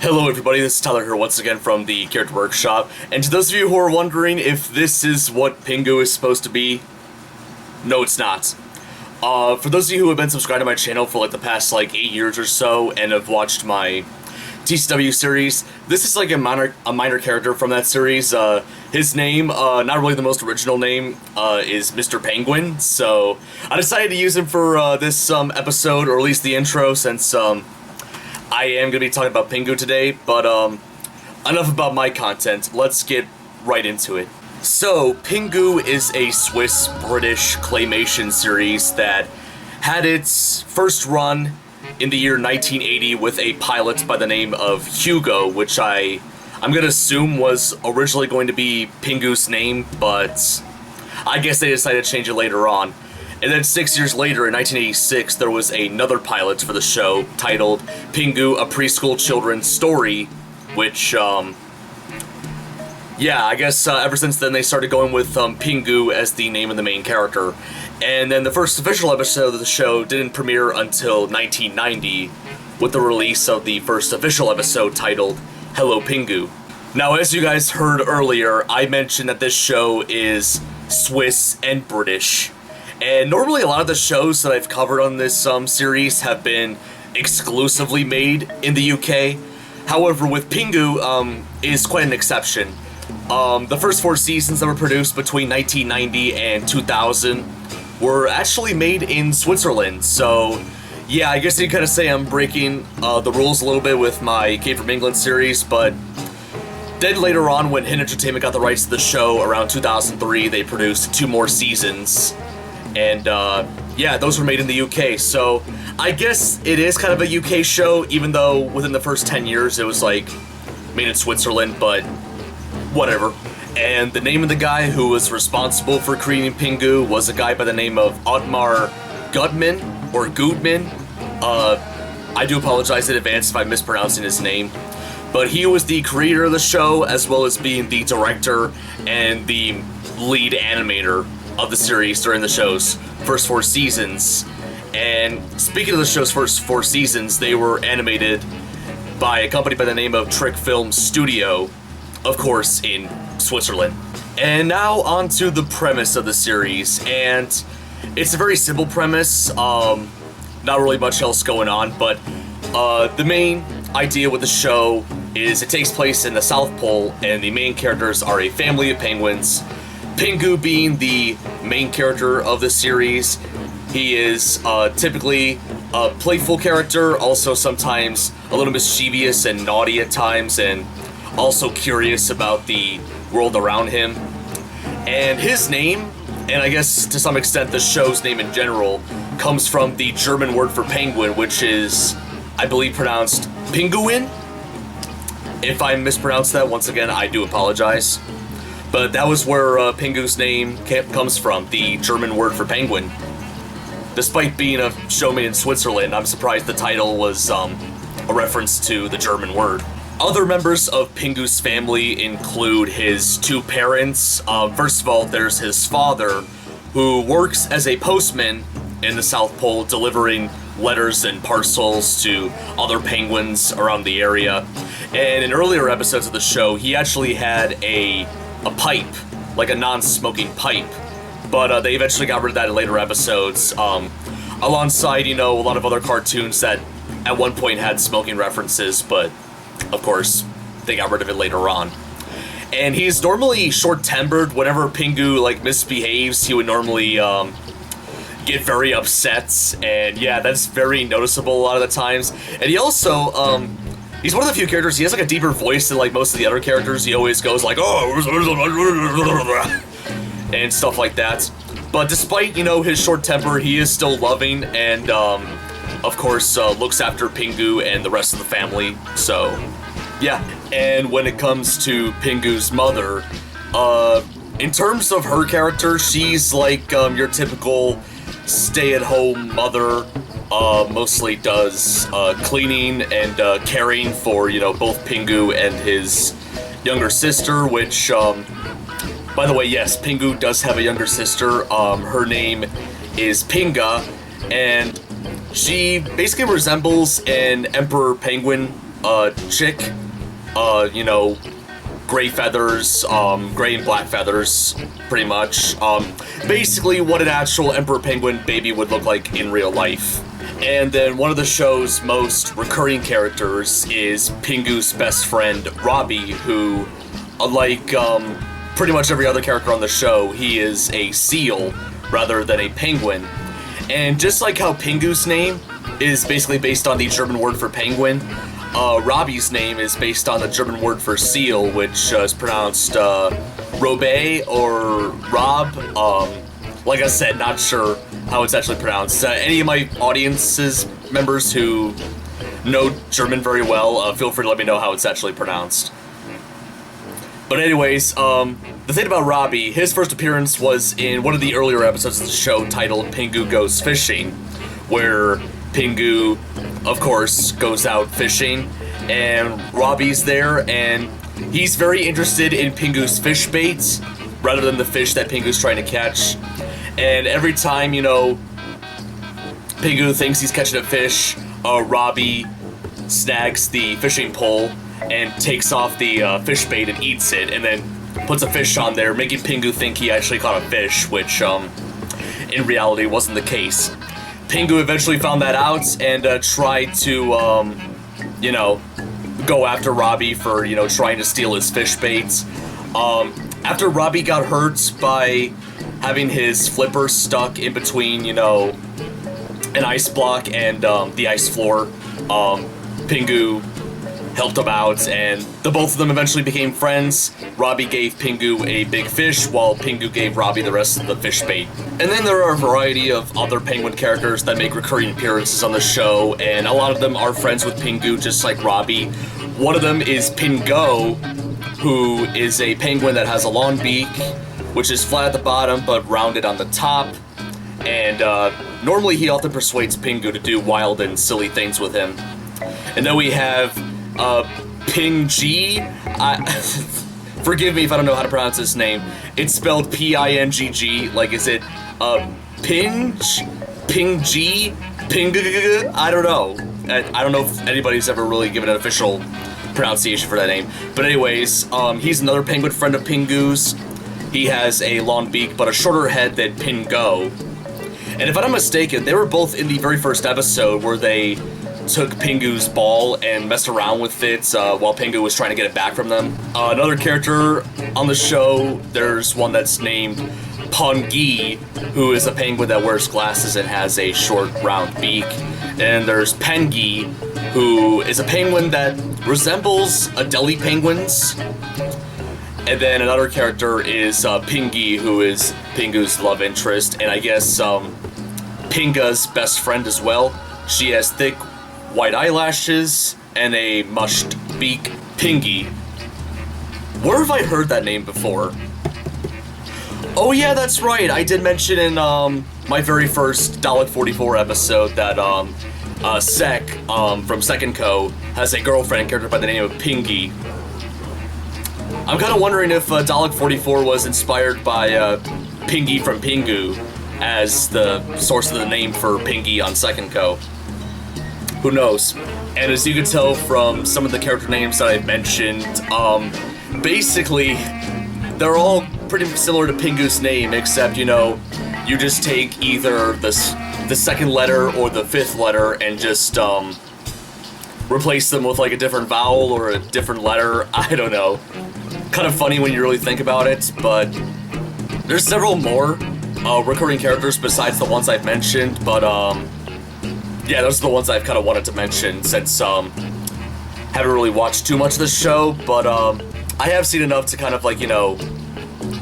Hello everybody, this is Tyler here once again from the Character Workshop, and to those of you who are wondering if this is what Pingu is supposed to be, no it's not. For those of you who have been subscribed to my channel for like the past 8 years or so and have watched my TCW series, this is like a minor character from that series. His name, not really the most original name, is Mr. Penguin, so I decided to use him for this episode, or at least the intro, since I am going to be talking about Pingu today, but enough about my content, let's get right into it. So, Pingu is a Swiss-British claymation series that had its first run in the year 1980 with a pilot by the name of Hugo, which I'm going to assume was originally going to be Pingu's name, but I guess they decided to change it later on. And then 6 years later, in 1986, there was another pilot for the show titled Pingu, A Preschool Children's Story, which, yeah, I guess ever since then they started going with Pingu as the name of the main character. And then the first official episode of the show didn't premiere until 1990, with the release of the first official episode titled Hello Pingu. Now, as you guys heard earlier, I mentioned that this show is Swiss and British. And normally a lot of the shows that I've covered on this series have been exclusively made in the UK. However, with Pingu, is quite an exception. The first 4 seasons that were produced between 1990 and 2000 were actually made in Switzerland. So, yeah, I guess you kind of say I'm breaking the rules a little bit with my Came From England series, but then later on, when Hit Entertainment got the rights to the show around 2003, they produced 2 more seasons. And, yeah, those were made in the UK, so I guess it is kind of a UK show, even though within the first 10 years it was, made in Switzerland, but whatever. And the name of the guy who was responsible for creating Pingu was a guy by the name of Otmar Gutman, or Gutman. I do apologize in advance if I'm mispronouncing his name. But he was the creator of the show, as well as being the director and the lead animator of the series during the show's first 4 seasons. And speaking of the show's first 4 seasons, they were animated by a company by the name of Trick Film Studio, of course, in Switzerland. And now on to the premise of the series, and it's a very simple premise, not really much else going on, but the main idea with the show is it takes place in the South Pole, and the main characters are a family of penguins. Pingu being the main character of the series. He is typically a playful character, also sometimes a little mischievous and naughty at times, and also curious about the world around him. And his name, and I guess to some extent the show's name in general, comes from the German word for penguin, which is, I believe, pronounced Pinguin. If I mispronounced that, once again, I do apologize. But that was where Pingu's name comes from, the German word for penguin. Despite being a show made in Switzerland, I'm surprised the title was a reference to the German word. Other members of Pingu's family include his 2 parents. First of all, there's his father, who works as a postman in the South Pole, delivering letters and parcels to other penguins around the area. And in earlier episodes of the show, he actually had a pipe, like a non-smoking pipe, but they eventually got rid of that in later episodes, alongside, a lot of other cartoons that at one point had smoking references, but of course they got rid of it later on. And he's normally short-tempered. Whenever Pingu misbehaves, he would normally get very upset, and yeah, that's very noticeable a lot of the times. And he also he's one of the few characters, he has a deeper voice than most of the other characters. He always goes oh, and stuff like that. But despite, his short temper, he is still loving and, of course, looks after Pingu and the rest of the family. So, yeah. And when it comes to Pingu's mother, in terms of her character, she's your typical stay-at-home mother. Mostly does cleaning and caring for, both Pingu and his younger sister, which, by the way, yes, Pingu does have a younger sister. Her name is Pinga, and she basically resembles an emperor penguin chick, you know, gray feathers, gray and black feathers, pretty much. Basically what an actual emperor penguin baby would look like in real life. And then one of the show's most recurring characters is Pingu's best friend, Robbie, who, unlike pretty much every other character on the show, he is a seal rather than a penguin. And just like how Pingu's name is basically based on the German word for penguin, Robbie's name is based on the German word for seal, which is pronounced Robé or Rob. Like I said, not sure how it's actually pronounced. Any of my audience's members who know German very well, feel free to let me know how it's actually pronounced. But anyways, the thing about Robbie, his first appearance was in one of the earlier episodes of the show titled Pingu Goes Fishing, where Pingu, of course, goes out fishing, and Robbie's there, and he's very interested in Pingu's fish baits, rather than the fish that Pingu's trying to catch. And every time, you know, Pingu thinks he's catching a fish, Robbie snags the fishing pole and takes off the fish bait and eats it, and then puts a fish on there, making Pingu think he actually caught a fish, which, in reality wasn't the case. Pingu eventually found that out and tried to, you know, go after Robbie for, you know, trying to steal his fish baits. After Robbie got hurt by having his flipper stuck in between, you know, an ice block and the ice floor, Pingu helped him out, and the both of them eventually became friends. Robbie gave Pingu a big fish, while Pingu gave Robbie the rest of the fish bait. And then there are a variety of other penguin characters that make recurring appearances on the show, and a lot of them are friends with Pingu, just like Robbie. One of them is Pingu, who is a penguin that has a long beak, which is flat at the bottom but rounded on the top. And normally he often persuades Pingu to do wild and silly things with him. And then we have Pingu. Forgive me if I don't know how to pronounce his name. It's spelled P-I-N-G-G. Like, is it Pingu? Pingu? I don't know. I don't know if anybody's ever really given an official pronunciation for that name. But anyways, he's another penguin friend of Pingu's. He has a long beak but a shorter head than Pingu. And if I'm not mistaken, they were both in the very first episode where they took Pingu's ball and messed around with it while Pingu was trying to get it back from them. Another character on the show, there's one that's named Pungi, who is a penguin that wears glasses and has a short, round beak. And there's Pengi, who is a penguin that resembles Adelie penguins. And then another character is Pingu, who is Pingu's love interest, and I guess Pinga's best friend as well. She has thick white eyelashes and a mushed beak. Pingu. Where have I heard that name before? Oh yeah, that's right. I did mention in my very first Dalek 44 episode that Sek from Second Co has a girlfriend character by the name of Pingu. I'm kind of wondering if Dalek 44 was inspired by Pingu from Pingu as the source of the name for Pingu on Second Co. Who knows? And as you can tell from some of the character names that I've mentioned, basically, they're all pretty similar to Pingu's name, except, you know, you just take either the second letter or the fifth letter and just replace them with like a different vowel or a different letter. I don't know. Kind of funny when you really think about it, but there's several more recurring characters besides the ones I've mentioned, but yeah, those are the ones I've kind of wanted to mention since haven't really watched too much of the show, but I have seen enough to kind of like, you know,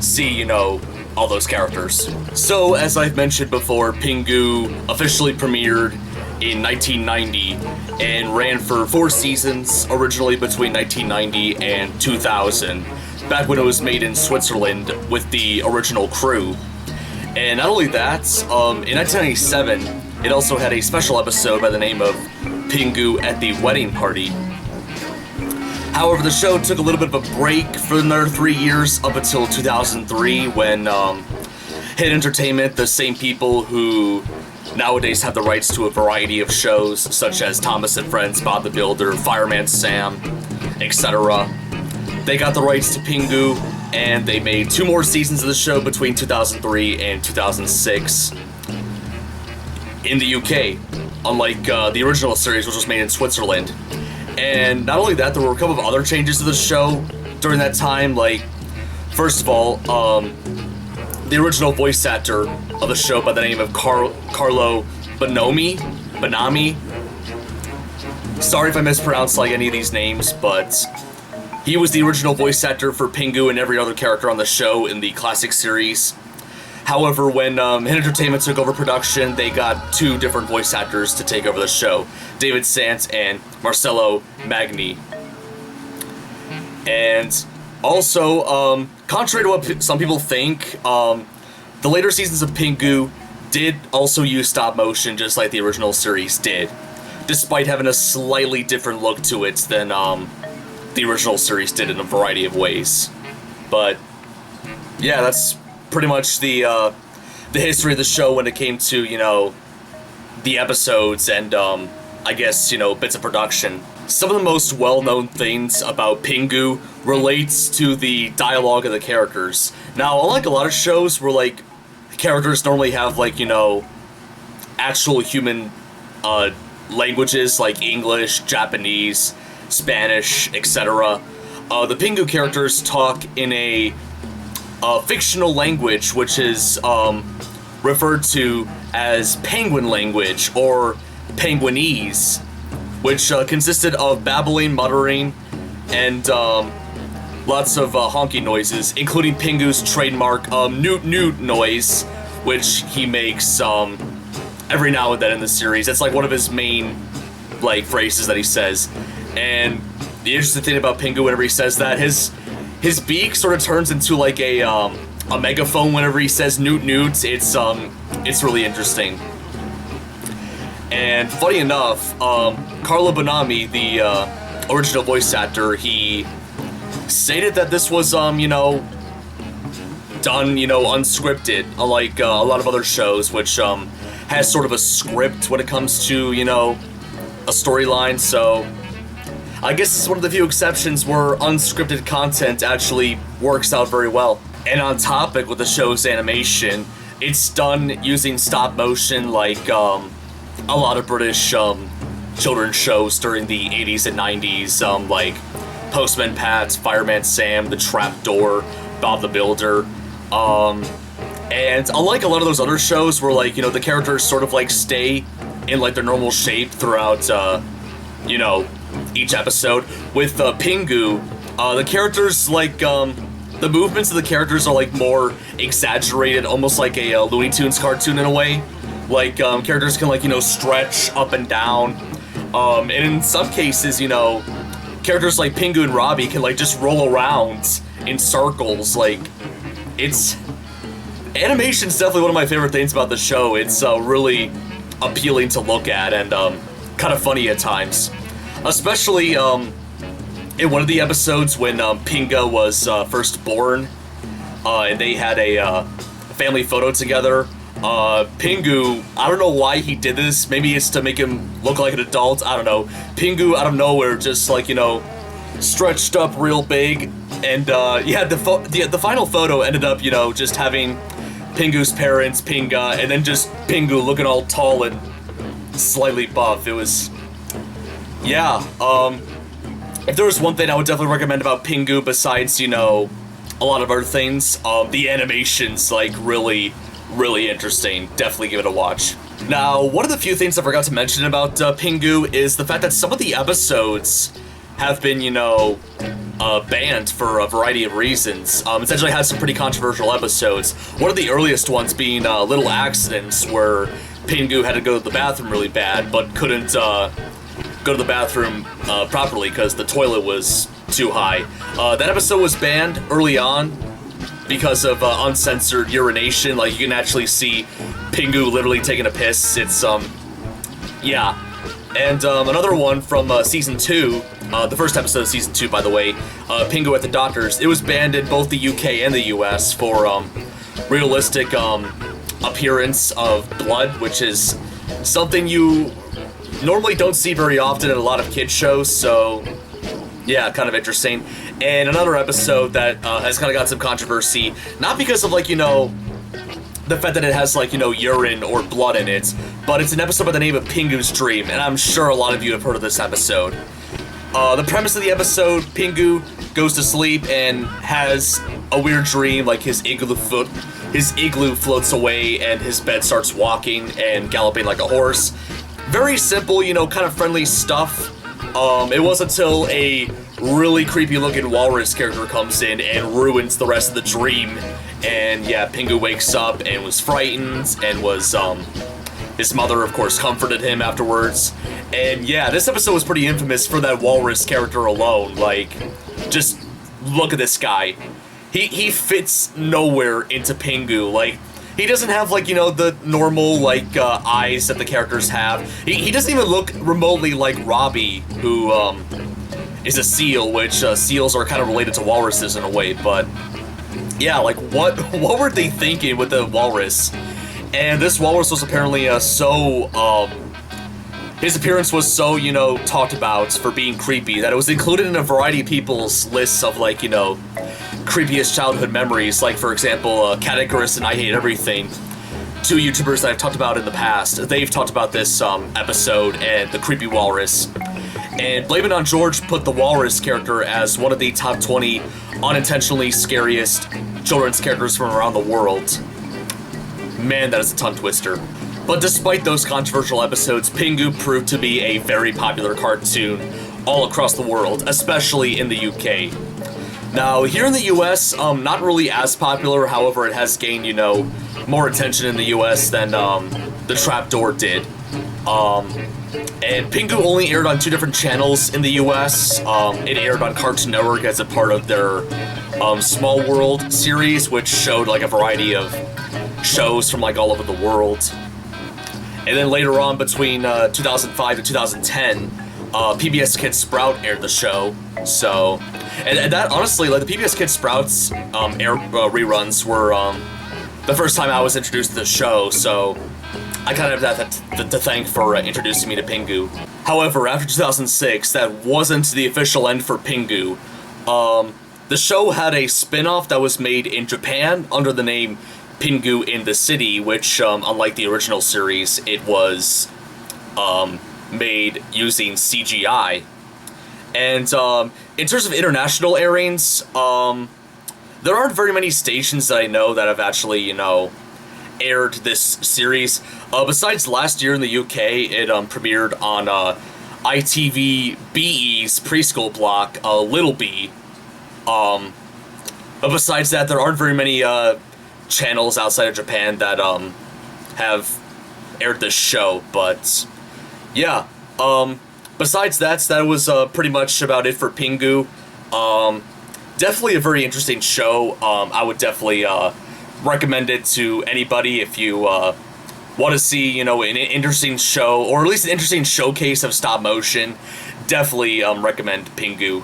see, you know, all those characters. So, as I've mentioned before, Pingu officially premiered in 1990 and ran for 4 seasons, originally between 1990 and 2000, back when it was made in Switzerland with the original crew. And not only that, in 1997, it also had a special episode by the name of Pingu at the Wedding Party. However, the show took a little bit of a break for another 3 years up until 2003 when Hit Entertainment, the same people who nowadays have the rights to a variety of shows, such as Thomas and Friends, Bob the Builder, Fireman Sam, etc. They got the rights to Pingu, and they made 2 more seasons of the show between 2003 and 2006 in the UK, unlike the original series, which was made in Switzerland. And not only that, there were a couple of other changes to the show during that time. Like, first of all, the original voice actor of the show by the name of Carlo Bonomi. Sorry if I mispronounced like any of these names, but he was the original voice actor for Pingu and every other character on the show in the classic series. However, when Hit Entertainment took over production, they got 2 different voice actors to take over the show, David Sant and Marcello Magni. And also, contrary to what some people think, the later seasons of Pingu did also use stop motion just like the original series did, despite having a slightly different look to it than the original series did in a variety of ways. But yeah, that's pretty much the history of the show when it came to, you know, the episodes and I guess, you know, bits of production. Some of the most well-known things about Pingu relates to the dialogue of the characters. Now, unlike a lot of shows where, like, characters normally have, like, you know, actual human languages like English, Japanese, Spanish, etc., the Pingu characters talk in a fictional language which is referred to as penguin language or penguinese, which consisted of babbling, muttering, and lots of honky noises, including Pingu's trademark newt newt noise, which he makes every now and then in the series. It's like one of his main like phrases that he says. And the interesting thing about Pingu, whenever he says that, his beak sort of turns into like a megaphone whenever he says newt newt. It's really interesting. And funny enough, Carlo Bonomi, the original voice actor, he stated that this was, you know, done, you know, unscripted, unlike a lot of other shows, which has sort of a script when it comes to, you know, a storyline. So I guess it's one of the few exceptions where unscripted content actually works out very well. And on topic with the show's animation, it's done using stop motion like a lot of British children's shows during the 80s and 90s, like Postman Pat, Fireman Sam, The Trapdoor, Bob the Builder. And unlike a lot of those other shows where, like, you know, the characters sort of like stay in like their normal shape throughout, you know, each episode, with Pingu, the characters, like, the movements of the characters are like more exaggerated, almost like a Looney Tunes cartoon in a way. Like, characters can, like, you know, stretch up and down. And in some cases, you know, characters like Pingu and Robbie can, like, just roll around in circles. Like, animation's definitely one of my favorite things about the show. It's really appealing to look at and kind of funny at times. Especially in one of the episodes when Pingu was first born, and they had a family photo together. Pingu, I don't know why he did this. Maybe it's to make him look like an adult. I don't know. Pingu, out of nowhere, just, like, you know, stretched up real big. And, yeah, the final photo ended up, you know, just having Pingu's parents, Pinga, and then just Pingu looking all tall and slightly buff. It was... yeah, if there was one thing I would definitely recommend about Pingu besides, you know, a lot of other things, the animation's, like, really interesting. Definitely give it a watch. Now, one of the few things I forgot to mention about Pingu is the fact that some of the episodes have been, you know, banned for a variety of reasons. It's actually had some pretty controversial episodes. One of the earliest ones being Little Accidents, where Pingu had to go to the bathroom really bad, but couldn't go to the bathroom properly because the toilet was too high. That episode was banned early on because of uncensored urination. Like, you can actually see Pingu literally taking a piss. It's, yeah. And another one from Season 2, the first episode of Season 2, by the way, Pingu at the Doctor's, it was banned in both the UK and the US for realistic appearance of blood, which is something you normally don't see very often in a lot of kids shows, so yeah, kind of interesting. And another episode that has kind of got some controversy, not because of, like, you know, the fact that it has, like, you know, urine or blood in it, but it's an episode by the name of Pingu's Dream, and I'm sure a lot of you have heard of this episode. The premise of the episode, Pingu goes to sleep and has a weird dream, like his igloo floats away and his bed starts walking and galloping like a horse. Very simple, you know, kind of friendly stuff. It wasn't until a really creepy looking walrus character comes in and ruins the rest of the dream. And yeah, Pingu wakes up and was frightened and was, his mother, of course, comforted him afterwards. And yeah, this episode was pretty infamous for that walrus character alone. Like, just look at this guy. He fits nowhere into Pingu. Like, he doesn't have, like, you know, the normal, like, eyes that the characters have. He doesn't even look remotely like Robbie, who, is a seal, which, seals are kind of related to walruses in a way, but yeah, like, what were they thinking with the walrus? And this walrus was apparently, his appearance was so, you know, talked about for being creepy that it was included in a variety of people's lists of, like, you know, creepiest childhood memories. Like, for example, Categories and I Hate Everything, two YouTubers that I've talked about in the past. They've talked about this episode and the creepy walrus. And Blame It on George put the walrus character as one of the top 20 unintentionally scariest children's characters from around the world. Man, that is a tongue twister. But despite those controversial episodes, Pingu proved to be a very popular cartoon all across the world, especially in the UK. Now, here in the US, not really as popular, however, it has gained, you know, more attention in the US than The Trapdoor did. And Pingu only aired on 2 different channels in the US. It aired on Cartoon Network as a part of their Small World series, which showed, like, a variety of shows from, like, all over the world. And then later on, between 2005 to 2010, PBS Kids Sprout aired the show. So, and that, honestly, like, the PBS Kids Sprouts reruns were the first time I was introduced to the show, so I kind of have that to thank for introducing me to Pingu. However, after 2006, that wasn't the official end for Pingu. The show had a spin-off that was made in Japan under the name Pingu in the City, which, unlike the original series, it was made using CGI. And in terms of international airings, there aren't very many stations that I know that have actually, you know, aired this series. Besides last year in the UK, it premiered on ITV BE's preschool block, Little B. But besides that, there aren't very many channels outside of Japan that have aired this show. But yeah, besides that was pretty much about it for Pingu. Definitely a very interesting show. I would definitely recommend it to anybody if you want to see, you know, an interesting show, or at least an interesting showcase of stop motion. Definitely recommend Pingu.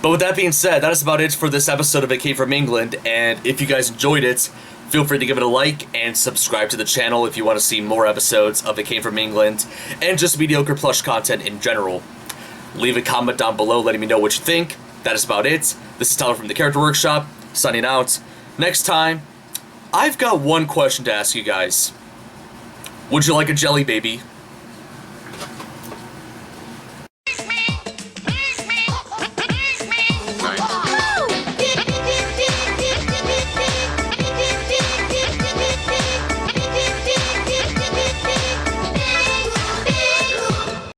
But with that being said, that is about it for this episode of It Came From England, and if you guys enjoyed it, feel free to give it a like and subscribe to the channel if you want to see more episodes of It Came From England and just mediocre plush content in general. Leave a comment down below letting me know what you think. That is about it. This is Tyler from the Character Workshop, signing out. Next time, I've got one question to ask you guys. Would you like a jelly baby?